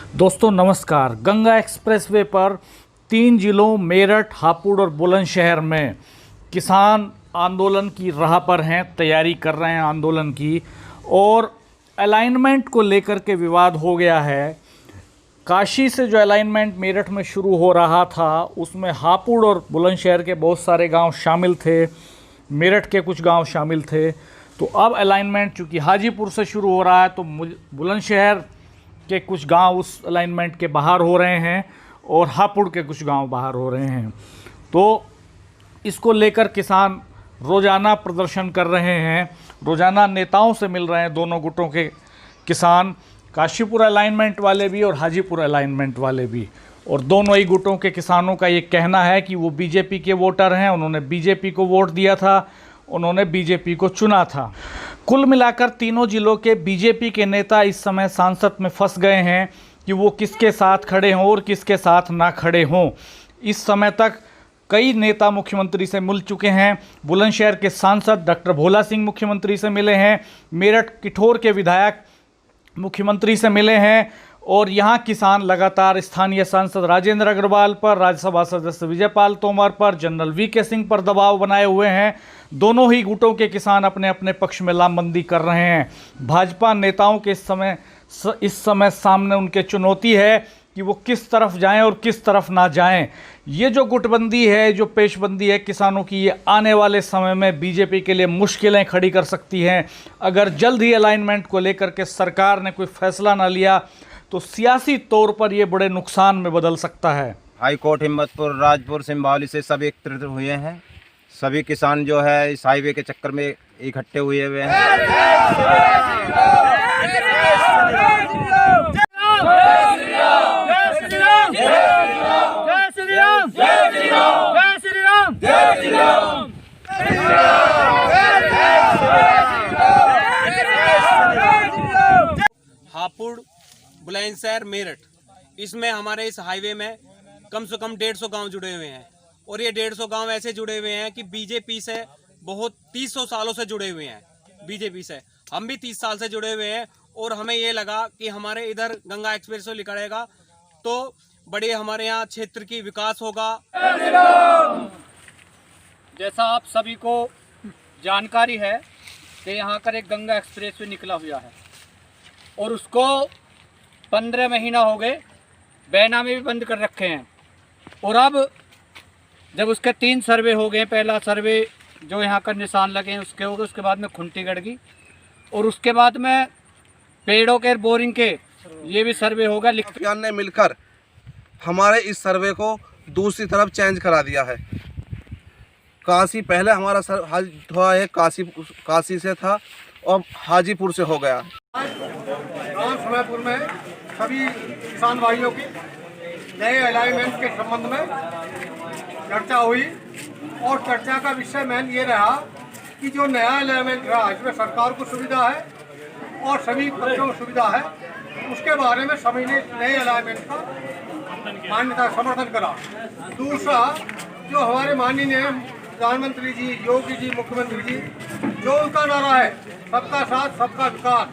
दोस्तों नमस्कार। गंगा एक्सप्रेसवे पर 3 जिलों मेरठ, हापुड़ और बुलंदशहर में किसान आंदोलन की राह पर हैं, तैयारी कर रहे हैं आंदोलन की। और अलाइनमेंट को लेकर के विवाद हो गया है। काशी से जो अलाइनमेंट मेरठ में शुरू हो रहा था उसमें हापुड़ और बुलंदशहर के बहुत सारे गांव शामिल थे, मेरठ के कुछ गांव शामिल थे। तो अब अलाइनमेंट चूँकि हाजीपुर से शुरू हो रहा है तो बुलंदशहर के कुछ गांव उस अलाइनमेंट के बाहर हो रहे हैं और हापुड़ के कुछ गांव बाहर हो रहे हैं। तो इसको लेकर किसान रोज़ाना प्रदर्शन कर रहे हैं, रोज़ाना नेताओं से मिल रहे हैं। दोनों गुटों के किसान, काशीपुर अलाइनमेंट वाले भी और हाजीपुर अलाइनमेंट वाले भी। और दोनों ही गुटों के किसानों का ये कहना है कि वो बीजेपी के वोटर हैं, उन्होंने बीजेपी को वोट दिया था, उन्होंने बीजेपी को चुना था। कुल मिलाकर तीनों जिलों के बीजेपी के नेता इस समय सांसद में फंस गए हैं कि वो किसके साथ खड़े हों और किसके साथ ना खड़े हों। इस समय तक कई नेता मुख्यमंत्री से मिल चुके हैं। बुलंदशहर के सांसद डॉक्टर भोला सिंह मुख्यमंत्री से मिले हैं, मेरठ किठौर के विधायक मुख्यमंत्री से मिले हैं। और यहाँ किसान लगातार स्थानीय सांसद राजेंद्र अग्रवाल पर, राज्यसभा सदस्य विजयपाल तोमर पर, जनरल वीके सिंह पर दबाव बनाए हुए हैं। दोनों ही गुटों के किसान अपने अपने पक्ष में लामबंदी कर रहे हैं। भाजपा नेताओं के इस समय सामने उनके चुनौती है कि वो किस तरफ जाएं और किस तरफ ना जाएं। ये जो गुटबंदी है, जो पेशबंदी है किसानों की, ये आने वाले समय में बीजेपी के लिए मुश्किलें खड़ी कर सकती हैं। अगर जल्द ही अलाइनमेंट को लेकर के सरकार ने कोई फैसला ना लिया तो सियासी तौर पर ये बड़े नुकसान में बदल सकता है। हाई कोर्ट, हिम्मतपुर, राजपुर, सिंभावली से सब एकत्रित हुए हैं। सभी किसान जो है इस हाईवे के चक्कर में इकट्ठे हुए हैं। हापुड़, बुलंदशहर, मेरठ, इसमें हमारे इस हाईवे में कम से कम 150 गांव जुड़े हुए हैं। और ये 150 गांव ऐसे जुड़े हुए हैं कि बीजेपी से बहुत 300 सालों से जुड़े हुए हैं। बीजेपी से हम भी 30 साल से जुड़े हुए हैं। और हमें ये लगा कि हमारे इधर गंगा एक्सप्रेस निकलेगा तो बड़े हमारे यहाँ क्षेत्र की विकास होगा। जैसा आप सभी को जानकारी है कि यहाँ कर एक गंगा एक्सप्रेस वे निकला हुआ है और उसको 15 महीना हो गए, बैनामे भी बंद कर रखे हैं। और अब जब उसके 3 सर्वे हो गए, पहला सर्वे जो यहाँ का निशान लगे हैं उसके हो गए, उसके बाद में खुंटी गड़ गई और उसके बाद में पेड़ों के, बोरिंग के ये भी सर्वे होगा। अभियान ने मिलकर हमारे इस सर्वे को दूसरी तरफ चेंज करा दिया है। काशी पहले हमारा हुआ है, काशी से था और हाजीपुर से हो गया। गांव समयपुर में सभी किसान भाइयों की नए अलाइनमेंट के संबंध में चर्चा हुई और चर्चा का विषय मेन ये रहा कि जो नया अलाइनमेंट रहा इसमें सरकार को सुविधा है और सभी पक्षों को सुविधा है, उसके बारे में सभी ने नए अलाइनमेंट का मान्यता समर्थन करा। दूसरा, जो हमारे माननीय प्रधानमंत्री जी, योगी जी, मुख्यमंत्री जी, जो उनका नारा है सबका साथ सबका विकास,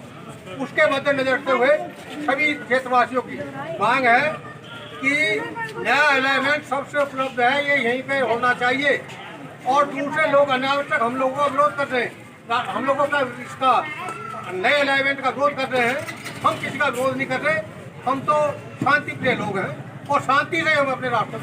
उसके मद्देनजर रखते हुए सभी क्षेत्रवासियों की मांग है कि नया अलाइनमेंट सबसे उपलब्ध है, ये यहीं पे होना चाहिए। और दूसरे लोग अनावश्यक हम लोगों का विरोध कर रहे हैं, हम लोगों का इसका नए अलाइनमेंट का विरोध कर रहे हैं। हम किसी का विरोध नहीं कर रहे, हम तो शांति प्रिय लोग हैं और शांति से हम अपने राष्ट्र